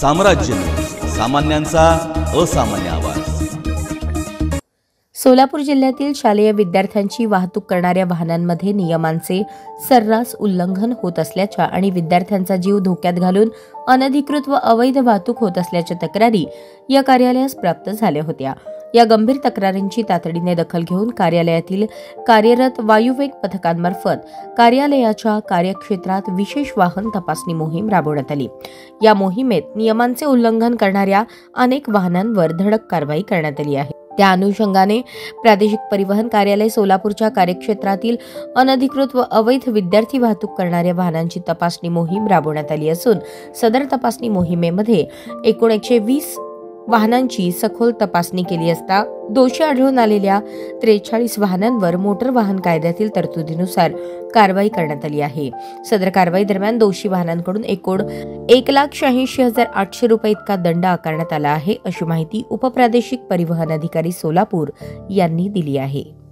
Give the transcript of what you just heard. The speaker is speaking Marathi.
साम्राज्य, सामान्यांचा असामान्य आवाज। सोलापूर जिल्ह्यातील शालेय विद्यार्थ्यांची वाहतूक करणाऱ्या वाहनांमध्ये नियमांचे सर्रास उल्लंघन होत असल्याच्या आणि विद्यार्थ्यांचा जीव धोक्यात घालून अनधिकृत व अवैध वाहतूक होत असल्याच्या तक्रारी या कार्यालयास प्राप्त झाल्या होत्या। या गंभीर तक्रारींची तातडीने दखल घेऊन कार्यालयातील कार्यरत वायुवेग पथकांमार्फत कार्यालयाच्या कार्यक्षेत्रात विशेष वाहन तपासणी मोहीम राबवण्यात आली। या मोहिमेत नियमांचे उल्लंघन करणाऱ्या अनेक वाहनांवर धडक कारवाई करण्यात आली आहे। त्या अनुषंगाने प्रादेशिक परिवहन कार्यालय सोलापूरच्या कार्यक्षेत्रातील अनधिकृत व अवैध विद्यार्थी वाहतूक करणाऱ्या वाहनांची तपासणी मोहीम राबवण्यात आली असून सदर तपासणी मोहिमेमध्ये एकूण 120 वाहनांची सखोल तपासणी केली असता दोषी आढळून आलेल्या 43 वाहनांवर मोटर वाहन कायद्यातील तरतुदीनुसार कारवाई करण्यात आली आहे। सदर कारवाई दरम्यान दोषी वाहनांकडून एकूण 1,86,800 रुपये इतका दंड आकारण्यात आला आहे, अशी माहिती उपप्रादेशिक परिवहन अधिकारी सोलापूर यांनी दिली आहे।